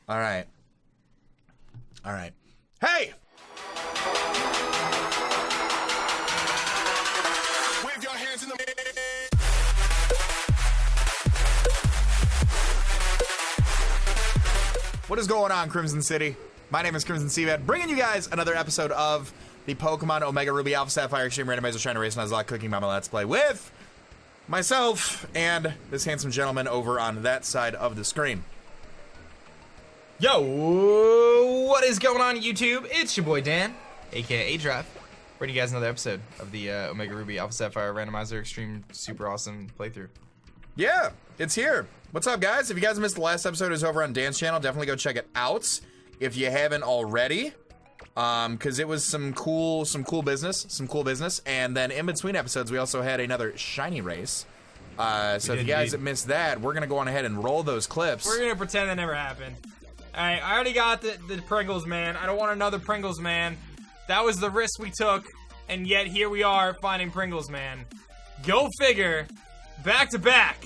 All right. All right. Hey! Wave your hands in the What is going on, Crimson City? My name is Crimson CBAD, bringing you guys another episode of the Pokemon Omega Ruby Alpha Sapphire Extreme Randomizer Shaymin Race Nuzlocke Cooking Mama Let's Play with myself and this handsome gentleman over on that side of the screen. Yo, what is going on YouTube? It's your boy Dan, aka Draft, bringing you guys another episode of the Omega Ruby Alpha Sapphire Randomizer Extreme Super Awesome Playthrough. Yeah, it's here. What's up, guys? If you guys missed the last episode, it's over on Dan's channel. Definitely go check it out if you haven't already, because it was some cool business. And then in between episodes, we also had another shiny race. So if you guys missed that, we're gonna go on ahead and roll those clips. We're gonna pretend that never happened. Alright, I already got the Pringles man. I don't want another Pringles man. That was the risk we took, and yet here we are finding Pringles man. Go figure. Back to back.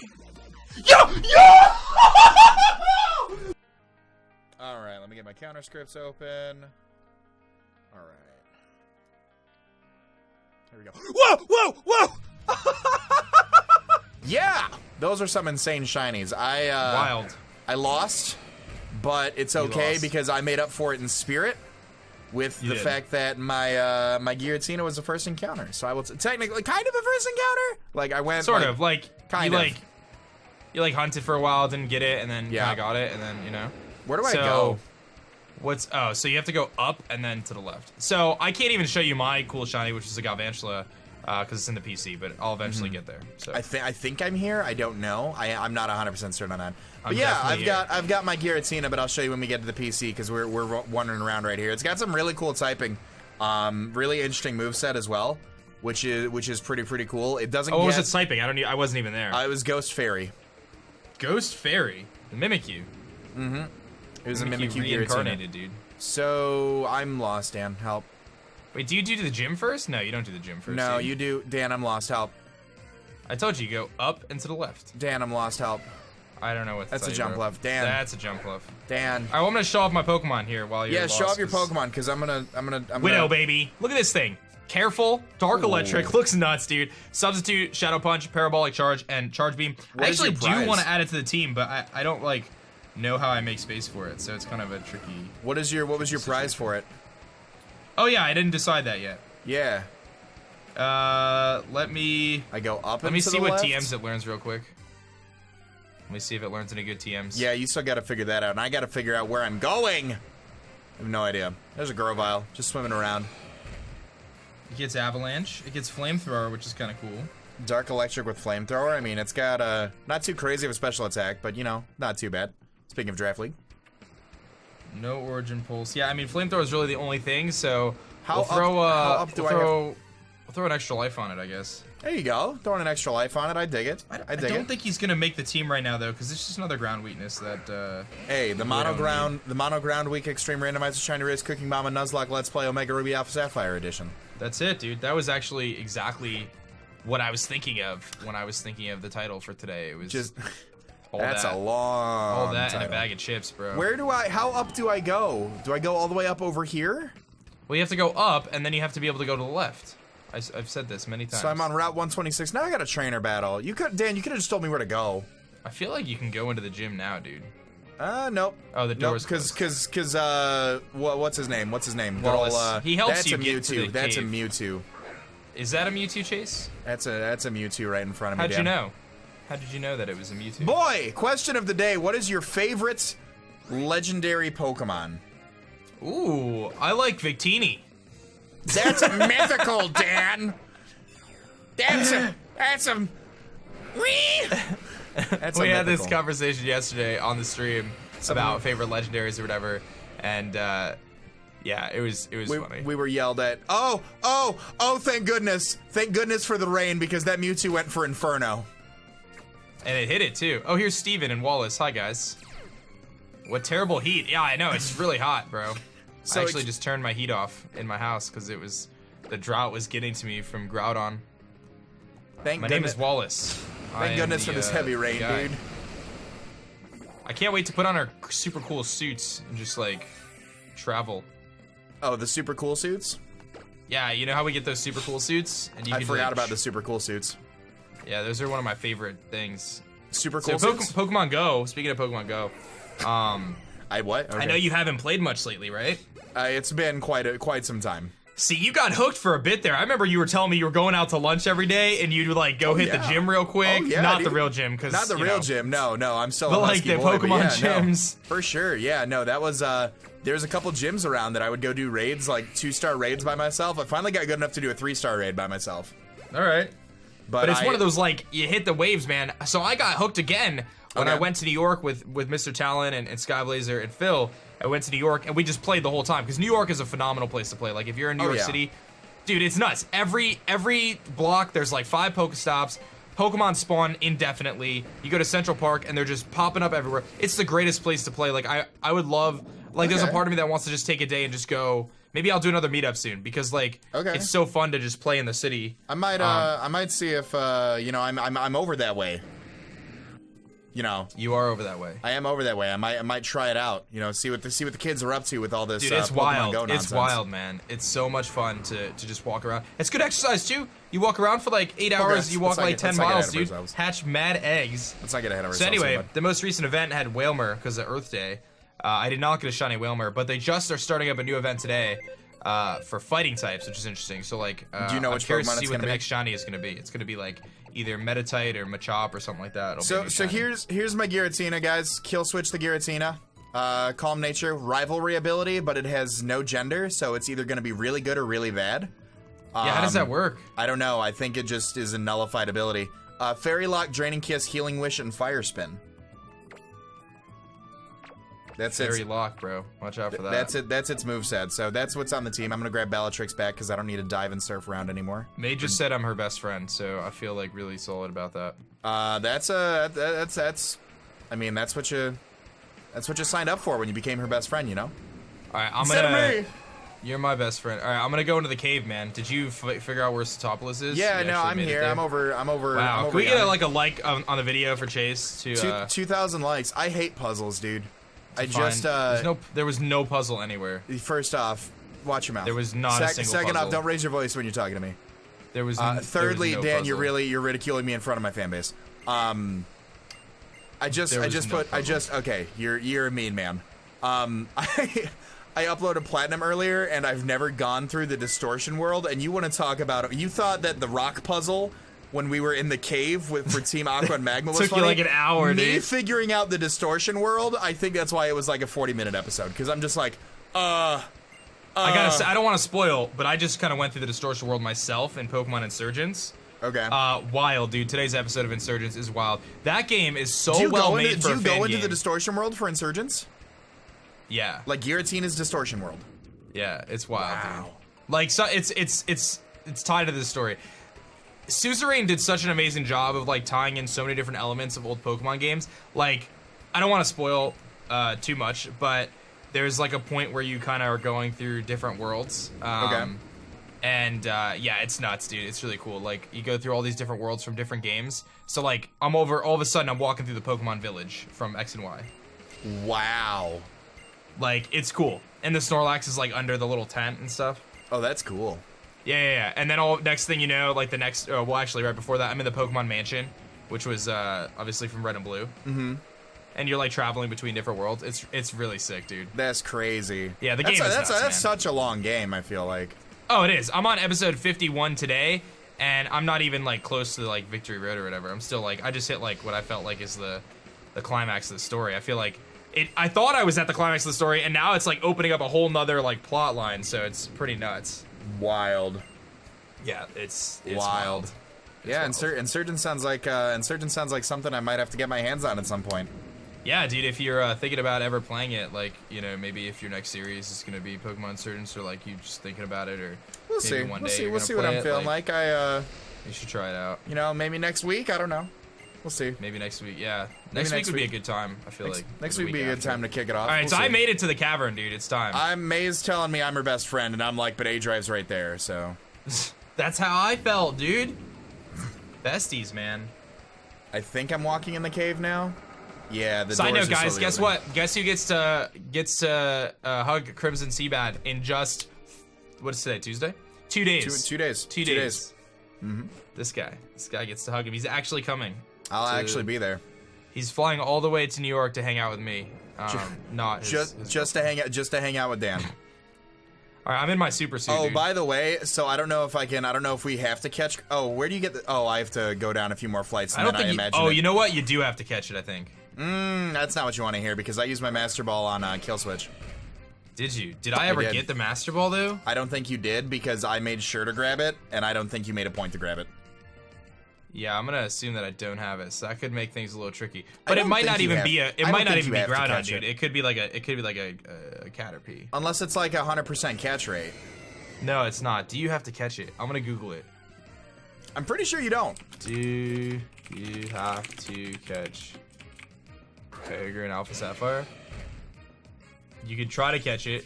Alright, let me get my counter scripts open. Alright. Here we go. Whoa! Yeah! Those are some insane shinies. Wild. I lost, but it's okay lost. because I made up for it in spirit with the fact that my my Giratina was the first encounter. So I will technically kind of a first encounter. Like I went Sort of, like, kind you of. you hunted for a while, didn't get it, and then Yeah. I got it, and then, you know. Where do I go? So you have to go up and then to the left. So I can't even show you my cool shiny, which is a Galvantula, because it's in the PC, but I'll eventually get there. So I think I'm here. I don't know. I'm not 100% certain on that. But I'm yeah, definitely I've got my Giratina, but I'll show you when we get to the PC because we're wandering around right here. It's got some really cool typing, really interesting moveset as well, which is pretty cool. It doesn't. what was it typing? I wasn't even there. It was Ghost Fairy. Ghost Fairy, Mimikyu. It was a Mimikyu Giratina. reincarnated, dude. So I'm lost, Dan. Help. Wait, do you do the gym first? No, you don't do the gym first. No, do you do. Dan, I'm lost. Help. I told you, go up and to the left. Dan, I'm lost. Help. I don't know what. That's to a tell you, jump bro. left. Dan. That's a jump left. Dan. All right, well, I'm gonna show off my Pokemon here while you're Yeah, show lost, off your 'cause- Pokemon because I'm gonna. Widow, baby. Look at this thing. Careful, Dark Electric, looks nuts, dude. Substitute, Shadow Punch, Parabolic Charge, and Charge Beam. What I is actually your do prize? want to add it to the team, but I don't like know how I make space for it, so it's kind of a tricky. What was your prize for it? Oh yeah, I didn't decide that yet. Yeah. Let me I go up. let me and to see the what left? TMs it learns real quick. Let me see if it learns any good TMs. Yeah, you still got to figure that out, and I got to figure out where I'm going. I have no idea. There's a Grovyle just swimming around. It gets Avalanche. It gets Flamethrower, which is kind of cool. Dark Electric with Flamethrower. I mean, it's got not too crazy of a special attack, but you know, not too bad. Speaking of Draft League, No Origin Pulse. Yeah, I mean Flamethrower is really the only thing, so How we'll up do I have- we'll throw an extra life on it, I guess. there you go. Throwing an extra life on it. I dig it. I dig don't it. think he's gonna make the team right now though, because it's just another ground weakness that. Hey, the mono ground week extreme randomizer shiny race cooking mama Nuzlocke Let's Play Omega Ruby Alpha Sapphire edition. That's it, dude. That was actually exactly what I was thinking of when I was thinking of the title for today. It was Just all that's that, a long. all that and title. a bag of chips, bro. How up do I go? Do I go all the way up over here? Well, you have to go up, and then you have to be able to go to the left. I've said this many times. So I'm on Route 126. Now I got a trainer battle. Dan, you could have just told me where to go. I feel like you can go into the gym now, dude. Nope. Oh, the door's because what's his name? What's his name? Wallace. Good old, He helps that's you a get to Mewtwo. the That's a cave. Mewtwo. Is that a Mewtwo, Chase? That's a Mewtwo right in front of me. How'd you Dan. know? How did you know that it was a Mewtwo? Boy, question of the day. What is your favorite legendary Pokemon? Ooh, I like Victini. That's mythical, Dan. That's a That's We had this mythical. conversation yesterday on the stream about favorite legendaries or whatever, and yeah, it was funny. We were yelled at. Oh, thank goodness. Thank goodness for the rain because that Mewtwo went for Inferno. And it hit it too. Oh, here's Steven and Wallace. Hi guys. What terrible heat. Yeah, I know, it's really hot, bro. So I actually just turned my heat off in my house because the drought was getting to me from Groudon. My name is Wallace. Thank goodness for this heavy rain, guy. dude. I can't wait to put on our super cool suits and just like travel. Oh, the super cool suits? Yeah, you know how we get those super cool suits? And you I can, forgot like, about the super cool suits. Yeah, those are one of my favorite things. Super cool So suits? Pokemon Go, speaking of Pokemon Go, I what? Okay. I know you haven't played much lately, right? It's been quite some time. See, you got hooked for a bit there. I remember you were telling me you were going out to lunch every day and you'd like go hit the gym real quick. Oh, yeah, Not dude. the real gym, because Not the real gym. No, I'm still but a like husky the boy, but Pokemon yeah, gyms. No, for sure. Yeah, no, that was there's a couple gyms around that I would go do raids, like 2-star raids by myself. I finally got good enough to do a 3-star raid by myself. All right. But it's I- one of those like you hit the waves, man. So I got hooked again when Okay. I went to New York with Mr. Talon and Skyblazer and Phil. I went to New York and we just played the whole time because New York is a phenomenal place to play. Like if you're in New York yeah. City, dude, it's nuts. Every block there's like 5 Pokestops. Pokemon spawn indefinitely. You go to Central Park and they're just popping up everywhere. It's the greatest place to play. Like I would love, like there's a Okay. part of me that wants to just take a day and just go. Maybe I'll do another meetup soon because like Okay. it's so fun to just play in the city. I might see if you know I'm over that way. You know, You are over that way. I am over that way. I might try it out. You know, see what the kids are up to with all this. Dude, it's Pokemon wild. Go It's nonsense. wild, man. It's so much fun to just walk around. It's good exercise too. You walk around for like 8 hours. You walk let's not like get- 10 let's not get miles, ahead of dude. ourselves. Hatch mad eggs. Let's not get ahead of So ourselves. anyway, here, bud. the most recent event had Whalmer because of Earth Day. I did not get a shiny Whalmer, but they just are starting up a new event today for fighting types, which is interesting. So like, Do you know I'm which curious Pokemon to see it's what gonna the be? next shiny is going to be. It's going to be like either Meditite or Machop or something like that. It'll be a new So shiny. here's my Giratina, guys. Kill switch the Giratina. Calm nature, rivalry ability, but it has no gender, so it's either gonna be really good or really bad. Yeah, how does that work? I don't know. I think it just is a nullified ability. Fairy Lock, Draining Kiss, Healing Wish, and Fire Spin. That's Fairy it. Lock, bro. Watch out for that. That's it. That's its moveset. So that's what's on the team. I'm gonna grab Bellatrix back because I don't need to dive and surf around anymore. May just said I'm her best friend, so I feel like really solid about that. That's. I mean, that's what you signed up for when you became her best friend. You know. All right, I'm Instead of gonna. me. You're my best friend. All right, I'm gonna go into the cave, man. Did you figure out where Satopolis is? Yeah, You no, actually I'm made it here. there? I'm over. Wow, I'm over can we yonder. get a like on the video for Chase to 2,000 likes. I hate puzzles, dude. I find- just there was no puzzle anywhere. first off, watch your mouth. There was not a single Second puzzle. off, don't raise your voice when you're talking to me. There was. Thirdly, there was no Dan, puzzle. you're ridiculing me in front of my fan base. Okay, you're a mean man. I uploaded Platinum earlier, and I've never gone through the distortion world. And you want to talk about it? You thought that the rock puzzle when we were in the cave for Team Aqua and Magma was Took you funny? like an hour, Me dude. figuring out the distortion world. I think that's why it was like a 40-minute episode because I'm just like, I gotta say, I don't want to spoil, but I just kind of went through the distortion world myself in Pokemon Insurgence. okay. Wild, dude. Today's episode of Insurgence is wild. That game is so do you well go made into, for do a you fan go into game. the distortion world for Insurgence? Yeah, Like Giratina's distortion world. yeah, it's wild, Wow. dude. Like, so it's tied to this story. Suzerain did such an amazing job of like tying in so many different elements of old Pokemon games. Like, I don't want to spoil too much, but there's like a point where you kind of are going through different worlds. Okay. And yeah, it's nuts, dude. It's really cool. Like, you go through all these different worlds from different games. So like, all of a sudden I'm walking through the Pokemon village from X and Y. Wow. Like, it's cool. And the Snorlax is like under the little tent and stuff. Oh, that's cool. Yeah. And then next thing you know, like the next, well, actually, right before that, I'm in the Pokemon Mansion, which was obviously from Red and Blue. Mm-hmm. And you're like traveling between different worlds. It's really sick, dude. That's crazy. Yeah, the that's game is that's, nuts, that's man. such a long game. I feel like. Oh, it is. I'm on episode 51 today, and I'm not even like close to like Victory Road or whatever. I'm still like, I just hit like what I felt like is the climax of the story. I feel like I thought I was at the climax of the story, and now it's like opening up a whole nother like plot line. So it's pretty nuts. Wild. Yeah, it's Wild. It's Yeah, wild. Insurgent sounds like something I might have to get my hands on at some point. Yeah, dude, if you're thinking about ever playing it, like, you know, maybe if your next series is gonna be Pokemon Insurgence, or like you just thinking about it, or We'll maybe see. one We'll day see. you're We'll gonna see what play I'm it, feeling like. you should try it out. Maybe next week. I don't know. We'll see. Maybe next week. Yeah, next week next would be a week. good time. I feel like Next or the week would be a good after. time to kick it off. All right, We'll so I see. made it to the cavern, dude. It's time. May's telling me I'm her best friend, and I'm like, but A Drive's right there, so. That's how I felt, dude. Besties, man. I think I'm walking in the cave now. Yeah, the Side doors note, are guys, slowly guess opening. what? Guess who gets to hug Crimson CBAD in just, what is today, Tuesday? 2 days. 2 days. 2 2 days. Mm-hmm. This guy gets to hug him. He's actually coming. I'll actually be there. He's flying all the way to New York to hang out with me. Not his Just to hang out with Dan. All right, I'm in my super suit. Oh, dude. by the way, so I don't know if we have to catch. Oh, where do you get the? Oh, I have to go down a few more flights. I don't think. imagine. Oh, you know what? You do have to catch it, I think. That's not what you want to hear because I used my Master Ball on Kill Switch. Did you? Did I ever get the Master Ball though? I don't think you did because I made sure to grab it, and I don't think you made a point to grab it. Yeah, I'm gonna assume that I don't have it, so that could make things a little tricky. But it might not even be a. It might not even be Groudon, dude. It could be like a. It could be like a Caterpie. Unless it's like 100% catch rate. No, it's not. Do you have to catch it? I'm gonna Google it. I'm pretty sure you don't. Do you have to catch Kyogre and Alpha Sapphire? You could try to catch it.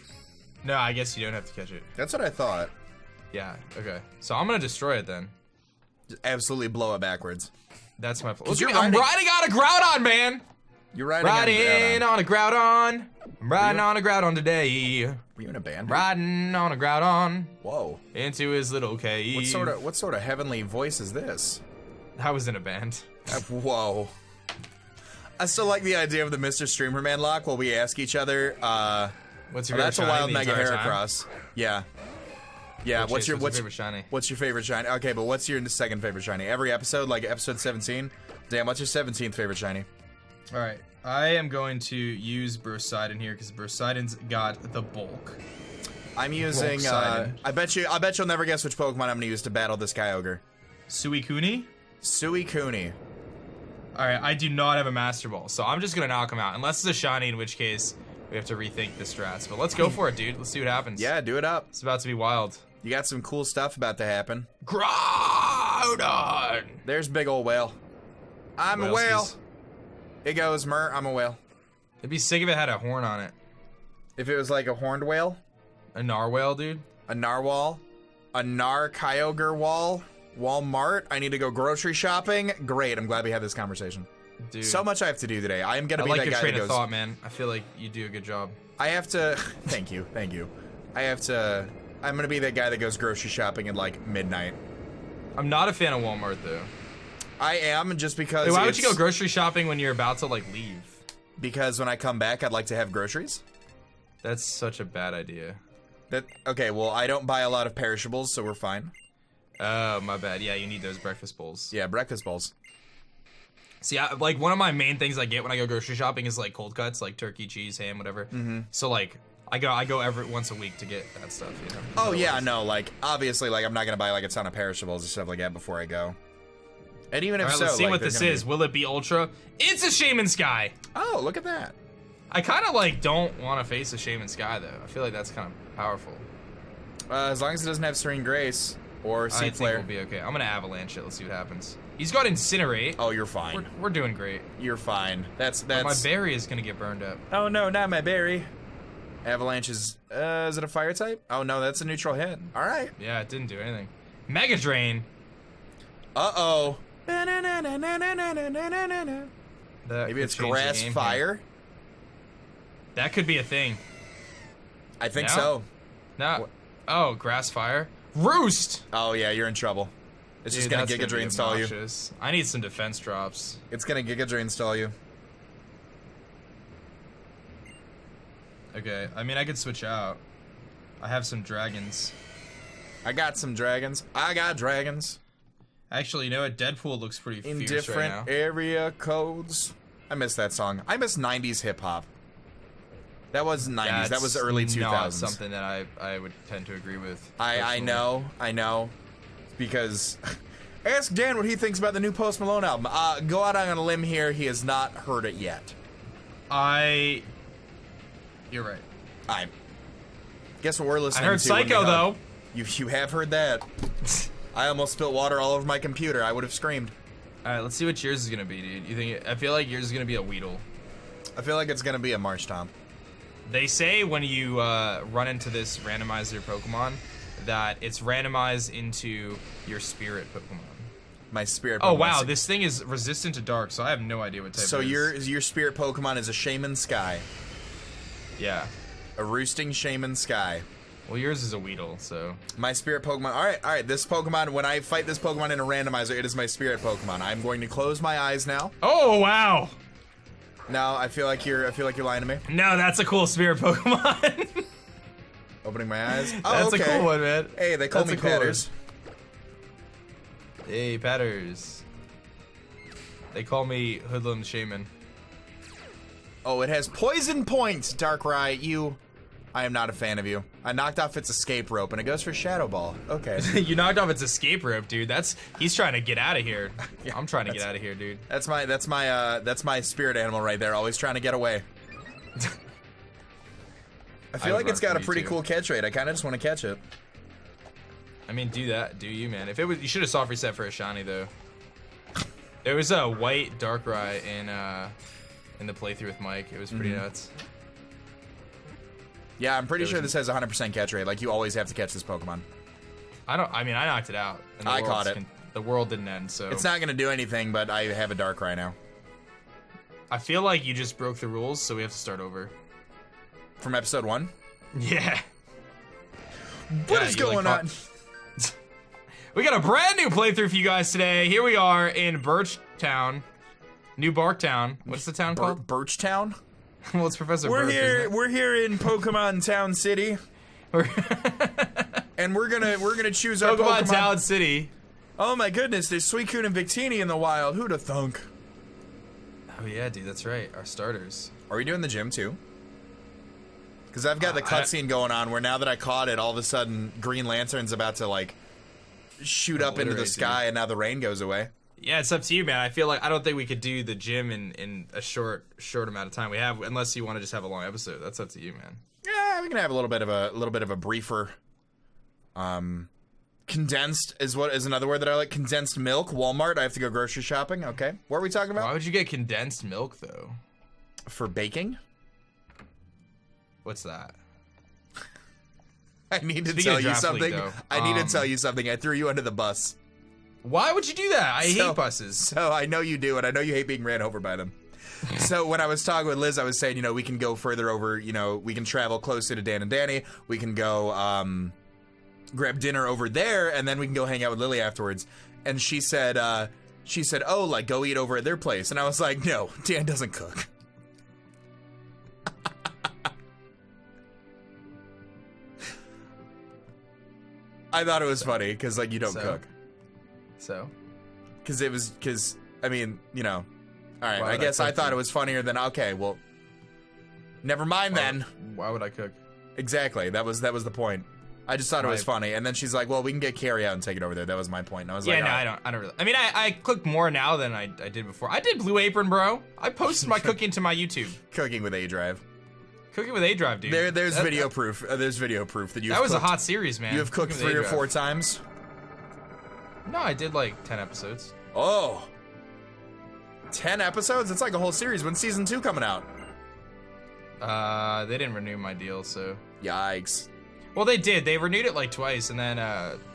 No, I guess you don't have to catch it. That's what I thought. Yeah. Okay. So I'm gonna destroy it then. Just absolutely blow it backwards. That's my. You're I'm riding on a Groudon, man. You're riding on a Groudon. I'm riding on a Groudon today. Were you in a band? Riding on a Groudon Whoa. into his little cave. What sort of heavenly voice is this? I was in a band. Whoa. I still like the idea of the Mr. Streamerman lock while we ask each other. What's your That's a favorite wild shiny the Mega entire time? Heracross. Yeah. Yeah. What's your favorite shiny? What's your favorite shiny? Okay, but what's your second favorite shiny? Every episode, like episode 17. Damn, what's your 17th favorite shiny? All right, I am going to use Bursidon here because Bursidon's got the bulk. I'm using. Bulksidon. I bet you'll never guess which Pokemon I'm gonna use to battle this Kyogre. Suicune? Suicune. All right, I do not have a Master Ball, so I'm just gonna knock him out. Unless it's a shiny, in which case we have to rethink the strats. But let's go for it, dude. Let's see what happens. Yeah, do it up. It's about to be wild. You got some cool stuff about to happen. Groudon! There's big ol' whale. I'm a whale. It goes, I'm a whale. It'd be sick if it had a horn on it. If it was like a horned whale, A narwhal, dude. a narwhal, a Kyogre wall, Walmart. I need to go grocery shopping. Great, I'm glad we had this conversation. Dude, So much I have to do today. I am gonna I be like that your guy train that of goes. thought, man. I feel like you do a good job. I have to. Thank you. I'm gonna be that guy that goes grocery shopping at like midnight. I'm not a fan of Walmart, though. I am just because. Wait, why would you go grocery shopping when you're about to, like, leave? Because when I come back, I'd like to have groceries. That's such a bad idea. Okay, well, I don't buy a lot of perishables, so we're fine. Oh, my bad. Yeah, you need those breakfast bowls. Yeah, breakfast bowls. See, like, one of my main things I get when I go grocery shopping is, like, cold cuts, like turkey, cheese, ham, whatever. Mm-hmm. So, like, I go every once a week to get that stuff, you know? Oh, yeah, no, like, obviously, like, I'm not gonna buy, like, a ton of perishables and stuff like that before I go. And even if All right, so, let's see like, what this is. Will it be Ultra? It's a Shaymin Sky! Oh, look at that. I kind of, like, don't want to face a Shaymin Sky, though. I feel like that's kind of powerful. As long as it doesn't have Serene Grace or I Seed think Flare. we'll be okay. I'm gonna Avalanche it. Let's see what happens. He's got Incinerate. Oh, you're fine. We're doing great. You're fine. That's. But my berry is gonna get burned up. Oh no, not my berry. Avalanche is it a fire type? Oh no, that's a neutral hit. All right. Yeah, it didn't do anything. Mega Drain. Uh-oh. That Maybe could it's change the grass game fire. here. That could be a thing. I think No? so. No. What? Oh, grass fire. Roost. Oh yeah, you're in trouble. It's just gonna that's Giga Drain be stall you. obnoxious. I need some defense drops. It's gonna Giga Drain stall you. Okay, I mean I could switch out. I have some dragons. I got some dragons. I got dragons. Actually, you know what? Deadpool looks pretty In fierce different right now. area codes. I miss that song. I miss 90s hip hop. That was 90s. That was early 2000s. Not something that I would tend to agree with. I know. Because ask Dan what he thinks about the new Post Malone album. Go out on a limb here. He has not heard it yet. You're right. I guess what we're listening I heard to. when we Psycho hug. though. You have heard that. I almost spilled water all over my computer. I would have screamed. All right, let's see what yours is gonna be, dude. You think? I feel like yours is gonna be a Weedle. I feel like it's gonna be a Marshtomp. They say when you run into this randomizer Pokemon that it's randomized into your spirit Pokemon. My spirit Pokemon. Oh wow, this thing is resistant to dark, so I have no idea what type So it is. your spirit Pokemon is a Shaymin Sky. Yeah. A roosting Shaymin Sky. Well, yours is a Weedle, so. My spirit Pokemon. All right. This Pokemon, when I fight this Pokemon in a randomizer, it is my spirit Pokemon. I'm going to close my eyes now. Oh wow. Now I feel like you're lying to me. No, that's a cool spirit Pokemon. Opening my eyes. Oh, That's okay. a cool one, man. Hey, they call That's me a cool Patters. Hey, Patters. They call me Hoodlum Shaymin. Oh, it has poison points, Darkrai. I am not a fan of you. I knocked off its escape rope, and it goes for Shadow Ball. Okay. You knocked off its escape rope, dude. He's trying to get out of here. Yeah, I'm trying to get out of here, dude. That's my spirit animal right there, always trying to get away. I feel like it's got a pretty cool catch rate. I kind of just want to catch it. I mean, do that. Do you, man? If it was, you should have soft reset for a shiny though. There was a white Darkrai in the playthrough with Mike. It was pretty nuts. Yeah, I'm pretty sure this has 100% catch rate. Like, you always have to catch this Pokemon. I knocked it out. And I caught it. The world didn't end, so. It's not going to do anything, but I have a Darkrai now. I feel like you just broke the rules, so we have to start over. From episode 1? Yeah. What is going on? We got a brand new playthrough for you guys today. Here we are in Birchtown. New Barktown. What's the town called? Birchtown? Well, it's Professor We're Birch, here. isn't it? We're here in Pokemon Town City, and we're gonna choose our Pokemon Pokemon. Town City. Oh my goodness, there's Suicune and Victini in the wild. Who'da thunk? Oh yeah, dude, that's right. Our starters. Are we doing the gym too? Because I've got the cutscene going on where now that I caught it, all of a sudden Green Lantern's about to like shoot up into the sky, and now the rain goes away. Yeah, it's up to you, man. I feel like I don't think we could do the gym in a short amount of time we have, unless you want to just have a long episode. That's up to you, man. Yeah, we can have a little bit of a briefer. Condensed is another word that I like. Condensed milk. Walmart. I have to go grocery shopping. Okay, what are we talking about? Why would you get condensed milk though? For baking. What's that? I need to tell you something. I need to tell you something. I threw you under the bus. Why would you do that? I hate buses. So I know you do, and I know you hate being ran over by them. So when I was talking with Liz, I was saying, we can go further over, we can travel closer to Dan and Danny. We can go grab dinner over there, and then we can go hang out with Lily afterwards. And she said, oh, like, go eat over at their place. And I was like, no, Dan doesn't cook. I thought it was funny, because, like, you don't cook. So? Because, I mean, all right, I guess I thought it was funnier than, okay, well, never mind then. Why would I cook? Exactly, that was the point. I just thought it was funny, and then she's like, well, we can get carry out and take it over there. That was my point, and I was like, no, right. I don't really. I mean, I cook more now than I did before. I did Blue Apron, bro. I posted my cooking to my YouTube. Cooking with A-Drive. Cooking with A-Drive, dude. There's video proof. There's video proof that you've That was cooked. a hot series, man. You have cooked 3 or 4 times? No, I did like 10 episodes. Oh. 10 episodes? It's like a whole series. When's season 2 coming out? They didn't renew my deal, so. Yikes. Well, they did. They renewed it like twice, and then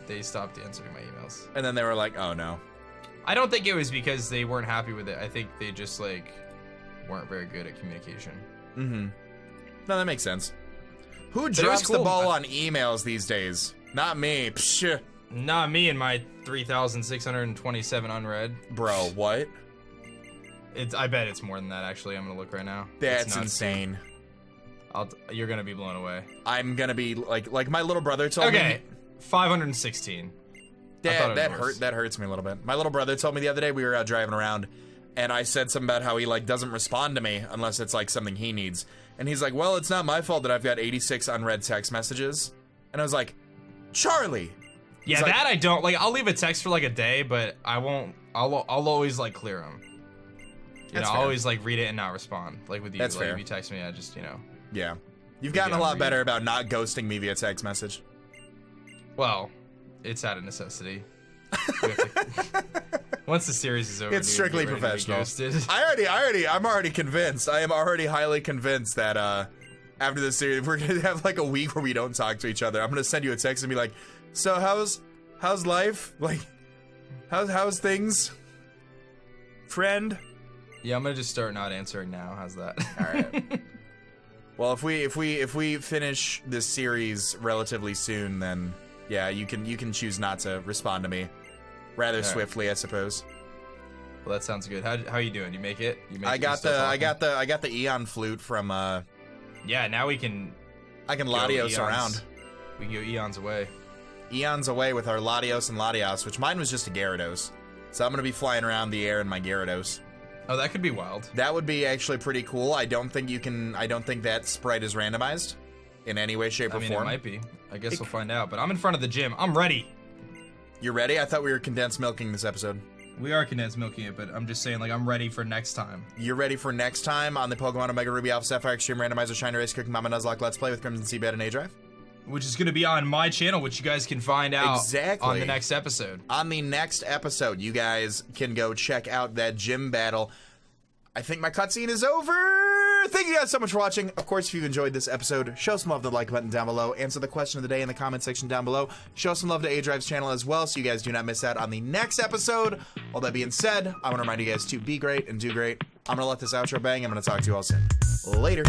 they stopped answering my emails. And then they were like, oh no. I don't think it was because they weren't happy with it. I think they just like weren't very good at communication. Mm-hmm. No, that makes sense. Who drops the ball on emails these days? Not me. Psh. Not me and my 3,627 unread. Bro, what? I bet it's more than that, actually. I'm gonna look right now. That's insane. You're gonna be blown away. I'm gonna be like my little brother told me. Okay, 516. That hurts me a little bit. My little brother told me the other day we were out driving around, and I said something about how he like doesn't respond to me unless it's like something he needs. And he's like, well, it's not my fault that I've got 86 unread text messages. And I was like, Charlie. Yeah, that I don't like. I'll leave a text for like a day, but I won't. I'll always like clear them. I'll always like read it and not respond. Like with you, That's like, fair. if you text me, I just Yeah, you've gotten a lot better about not ghosting me via text message. Well, it's out of necessity. Once the series is over, it's strictly professional. I'm already convinced. I am already highly convinced that after this series, we're gonna have like a week where we don't talk to each other. I'm gonna send you a text and be like, "So how's life? Like, How's things, friend? Yeah, I'm gonna just start not answering now. How's that? All right. Well, if we finish this series relatively soon, then yeah, you can choose not to respond to me rather swiftly, I suppose. Well, that sounds good. How you doing? You make it? I got the Eon flute from Yeah, now we can. I can Latios around. We can go eons away. Eons away with our Latios and Latios, which mine was just a Gyarados. So I'm gonna be flying around the air in my Gyarados. Oh, that could be wild. That would be actually pretty cool. I don't think that sprite is randomized in any way, shape, or form. It might be. I guess we'll find out. But I'm in front of the gym. I'm ready. You're ready? I thought we were condensed milking this episode. We are condensed milking it, but I'm just saying, like, I'm ready for next time. You're ready for next time on the Pokemon Omega Ruby Alpha Sapphire Extreme Randomizer Shiny Race Cooking Mama Nuzlocke Let's Play with Crimson CBAD and A-Drive? Which is going to be on my channel, which you guys can find out on the next episode. On the next episode, you guys can go check out that gym battle. I think my cutscene is over. Thank you guys so much for watching. Of course, if you've enjoyed this episode, show some love to the like button down below. Answer the question of the day in the comment section down below. Show some love to A-Drive's channel as well, so you guys do not miss out on the next episode. All that being said, I want to remind you guys to be great and do great. I'm going to let this outro bang. I'm going to talk to you all soon. Later.